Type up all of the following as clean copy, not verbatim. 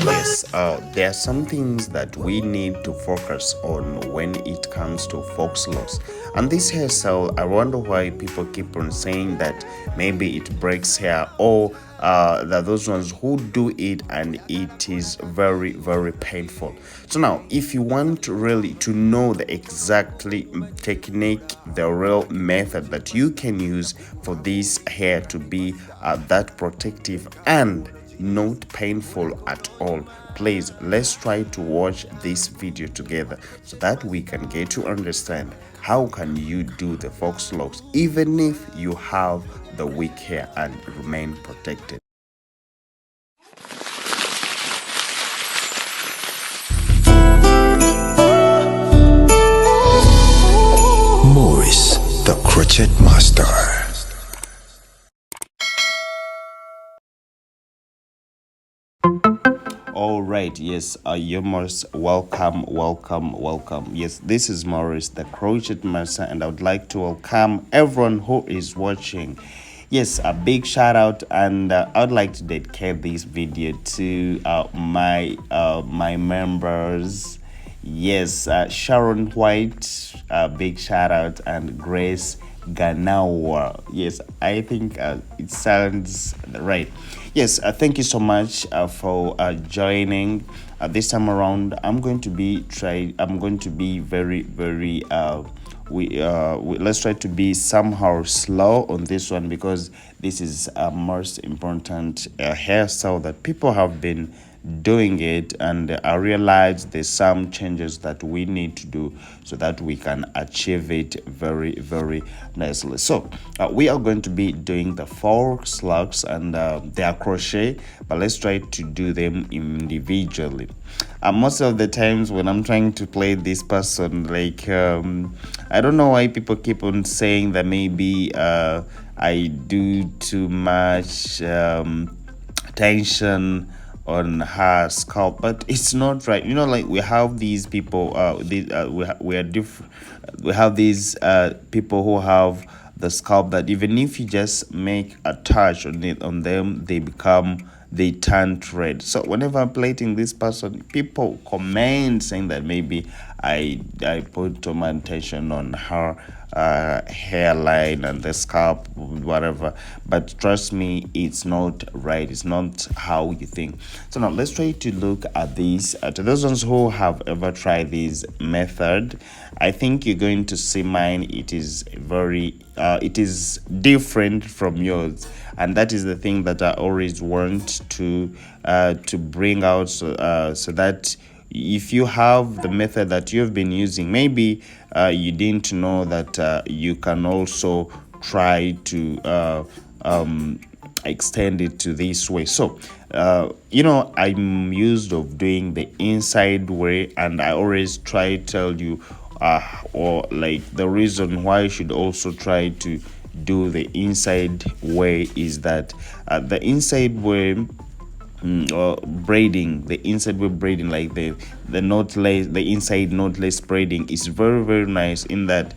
Yes, there are some things that we need to focus on when it comes to Faux Locs. And this hairstyle, I wonder why people keep on saying that maybe it breaks hair, or that those ones who do it and it is very, very painful. So now, if you want really to know the exactly technique, the real method that you can use for this hair to be that protective and not painful at all, please let's try to watch this video together so that we can get to understand how can you do the Faux Locs even if you have the weak hair and remain protected. Morris, the Crochet Master. All right, yes, you're most welcome, welcome. Yes, this is Morris, the Crochet Master, and I would like to welcome everyone who is watching. Yes, a big shout out, and I would like to dedicate this video to my members. Yes, Sharon White, big shout out, and Grace Ganawa. Yes, I think it sounds right. Yes, thank you so much for joining. This time around, I'm going to be very. Let's try to be somehow slow on this one because this is a most important hairstyle that people have been doing it, and I realized there's some changes that we need to do so that we can achieve it very nicely. So we are going to be doing the Faux Locs, and they are crochet, but let's try to do them individually. Most of the times when I'm trying to play this person, like I don't know why people keep on saying that maybe I do too much tension on her scalp, but it's not right. You know, like we have these people we are different. We have these people who have the scalp that even if you just make a touch on it on them, they turn red. So whenever I'm plating this person, people comment saying that maybe I put too much attention on her hairline and the scalp, whatever. But trust me, it's not right. It's not how you think. So now let's try to look at these. To those ones who have ever tried this method, I think you're going to see mine. It is it is different from yours, and that is the thing that I always want to bring out, so that if you have the method that you've been using, maybe you didn't know that you can also try to extend it to this way. So I'm used of doing the inside way, and I always try to tell you or like the reason why you should also try to do the inside way is that the inside way braiding, the inside way braiding, like the knotless, the inside knotless braiding is very nice in that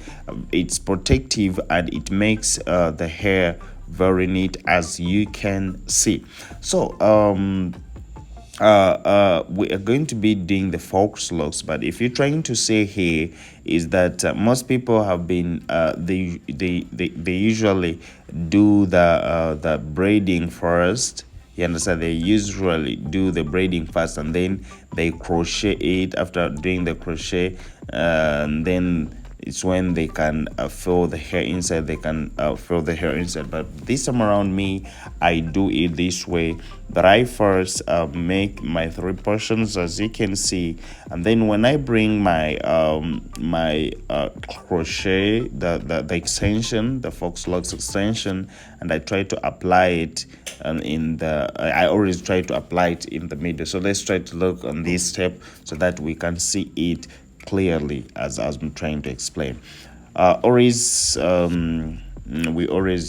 it's protective and it makes the hair very neat, as you can see. So we are going to be doing the Faux Locs, but if you're trying to say here is that most people have been they usually do the braiding first. You understand? They usually do the braiding first, and then they crochet it. After doing the crochet, and then it's when they can fill the hair inside. They can fill the hair inside. But this time around, me, I do it this way. But I first make my 3 portions, as you can see, and then when I bring my crochet, the extension, the Faux Locs extension, and I try to apply it I always try to apply it in the middle. So let's try to look on this step so that we can see it clearly as I'm trying to explain. We always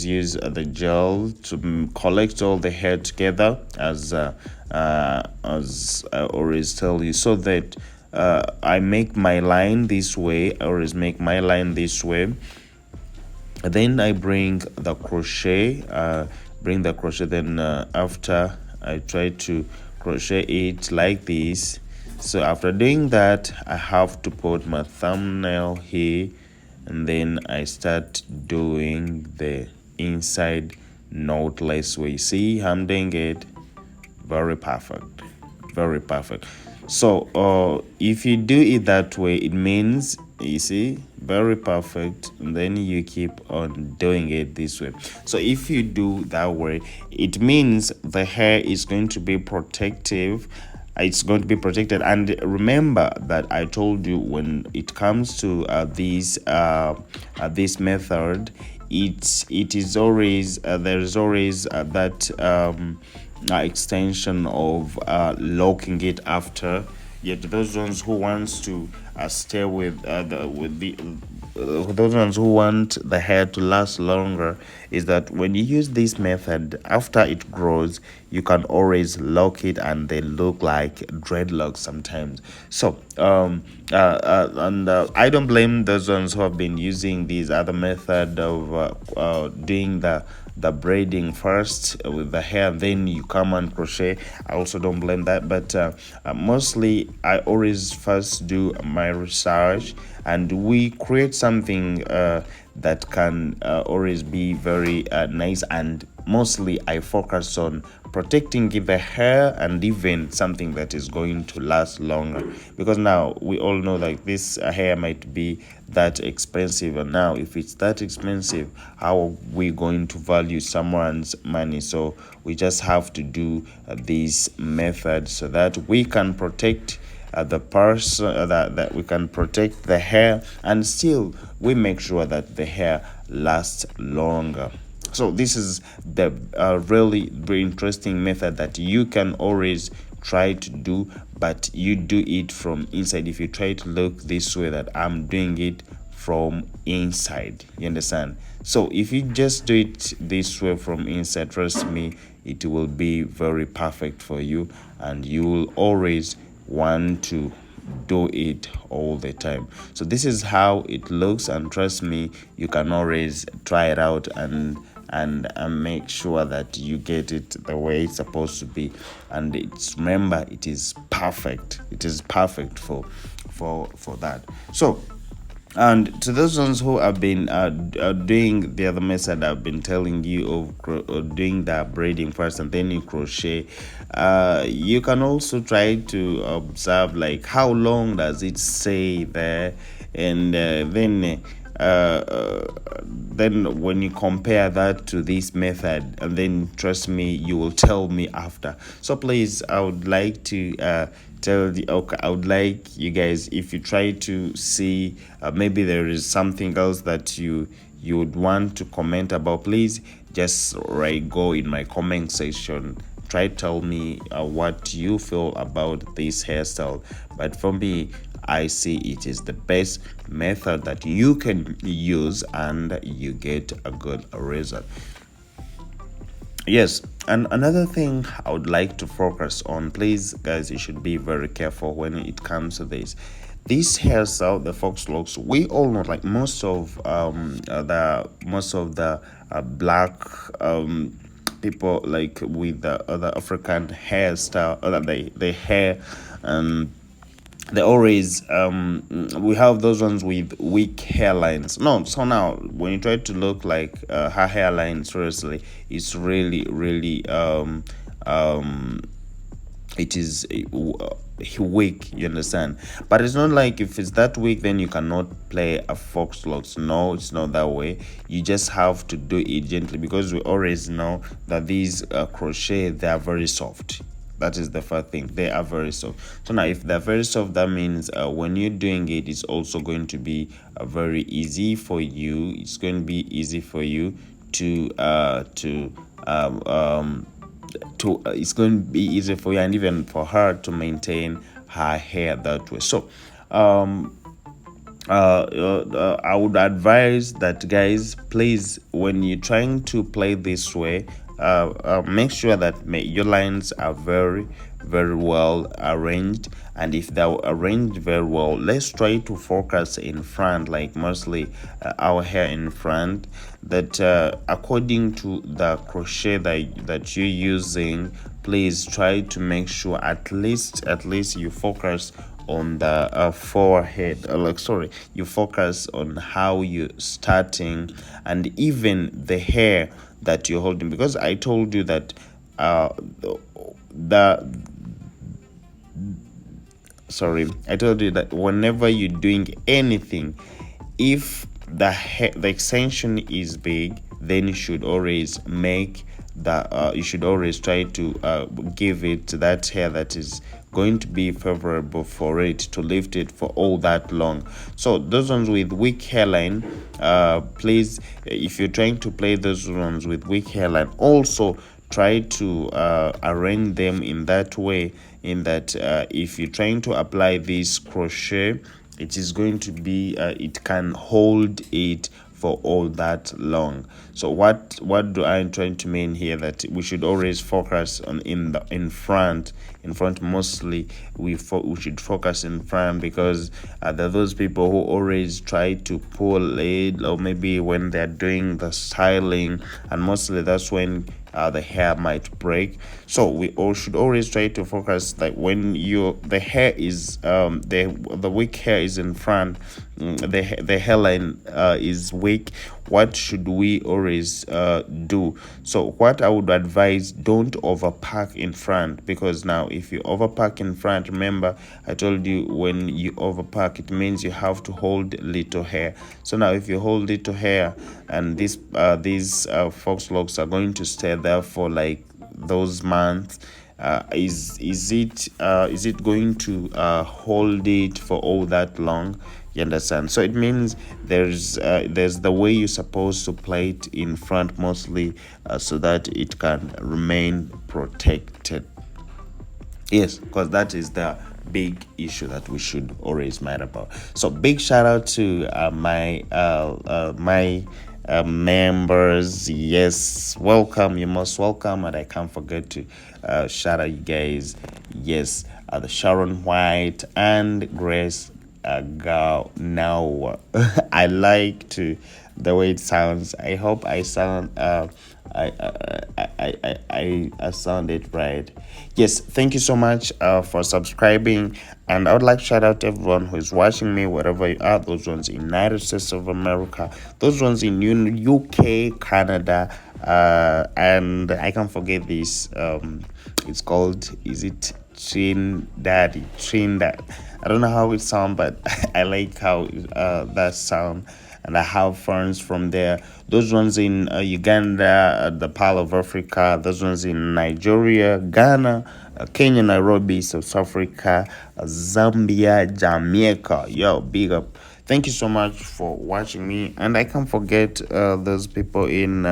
use the gel to collect all the hair together, as I always tell you, so that I make my line this way. I always make my line this way. Then I bring the crochet, then after I try to crochet it like this. So after doing that, I have to put my thumbnail here, and then I start doing the inside knotless way. See, I'm doing it very perfect, very perfect. So if you do it that way, it means, you see, very perfect, and then you keep on doing it this way. So if you do that way, it means the hair is going to be protective, it's going to be protected. And remember that I told you, when it comes to this method, it is always there is always that extension of locking it after. Yet those ones who wants to stay with the those ones who want the hair to last longer, is that when you use this method, after it grows, you can always lock it and they look like dreadlocks sometimes. So I don't blame those ones who have been using these other method of doing the braiding first with the hair, then you come and crochet. I also don't blame that, but mostly I always first do my research, and we create something that can always be very nice. And mostly I focus on protecting the hair, and even something that is going to last longer, because now we all know that this hair might be that expensive, and now if it's that expensive, how are we going to value someone's money? So we just have to do this method so that we can protect the person, that we can protect the hair, and still we make sure that the hair lasts longer. So this is the really very interesting method that you can always try to do, but you do it from inside. If you try to look this way, that I'm doing it from inside, you understand? So if you just do it this way from inside, trust me, it will be very perfect for you, and you will always want to do it all the time. So this is how it looks, and trust me, you can always try it out and make sure that you get it the way it's supposed to be. And it's, remember, it is perfect. It is perfect for that. So, and to those ones who have been doing the other method I've been telling you of doing the braiding first and then you crochet, you can also try to observe like how long does it stay there, and then when you compare that to this method, and then trust me, you will tell me after. So please, I would like to I would like you guys, if you try to see maybe there is something else that you would want to comment about, please just go in my comment section, try to tell me what you feel about this hairstyle. But for me, I see it is the best method that you can use and you get a good result. Yes, and another thing I would like to focus on, please guys, you should be very careful when it comes to this hairstyle, the Faux Locs. We all know, like most of the black people, like with the other African hairstyle, the hair, they always we have those ones with weak hairlines. No, so now when you try to look like her hairline, seriously, it's really it is weak, you understand? But it's not like if it's that weak then you cannot play a Faux Locs. No, it's not that way. You just have to do it gently, because we always know that these crochet, they are very soft. That is the first thing, they are very soft. So now if they're very soft, that means when you're doing it, it's also going to be very easy for you. It's going to be easy for you to it's going to be easy for you, and even for her, to maintain her hair that way. So I would advise that, guys, please, when you're trying to play this way, make sure that your lines are very well arranged. And if they're arranged very well, let's try to focus in front, like mostly our hair in front, that according to the crochet that you're using, please try to make sure at least you focus on the forehead, you focus on how you're starting, and even the hair that you're holding, because I told you that I told you that whenever you're doing anything, if the extension is big, then you should always make you should always try to give it that hair that is going to be favorable for it to lift it for all that long. So those ones with weak hairline, please, if you're trying to play those ones with weak hairline, also try to arrange them in that way, in that if you're trying to apply this crochet, it is going to be it can hold it for all that long. So what do I trying to mean here? That we should always focus on in front mostly. We should focus in front, because there are those people who always try to pull it, or maybe when they're doing the styling, and mostly that's when the hair might break. So we all should always try to focus, like when the hair is the weak hair is in front, the hairline is weak. What should we always do? So what I would advise, don't overpack in front, because now if you overpack in front, remember I told you when you overpack, it means you have to hold little hair. So now if you hold little hair, and these Faux Locs are going to stay there for like those months, is it going to hold it for all that long? You understand? So it means there's the way you're supposed to play it in front mostly, so that it can remain protected. Yes, because that is the big issue that we should always mind about. So big shout out to my members. Yes, welcome, you're most welcome. And I can't forget to shout out you guys. Yes, the Sharon White and Grace go now. I like to the way it sounds. I hope I sound I sounded right. Yes, thank you so much for subscribing, and I would like to shout out to everyone who is watching me wherever you are. Those ones in United States of America, those ones in UK, Canada, and I can't forget this. It's called, is it Trinidad? I don't know how it sounds, but I like how that sound. And I have friends from there. Those ones in Uganda, the Pearl of Africa. Those ones in Nigeria, Ghana, Kenya, Nairobi, South Africa, Zambia, Jamaica. Yo, big up. Thank you so much for watching me. And I can't forget those people in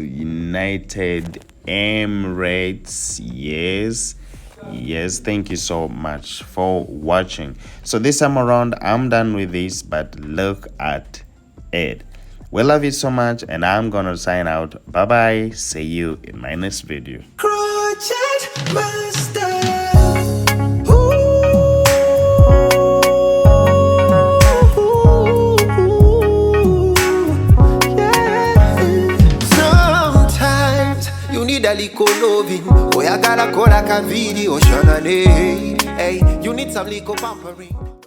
United Emirates. Yes, thank you so much for watching. So this time around, I'm done with this, but look at it. We love you so much, and I'm gonna sign out. Bye bye. See you in my next video. Crochet Master. A little loving, oh, I gotta call like a video, Shana, hey, you need some little pampering.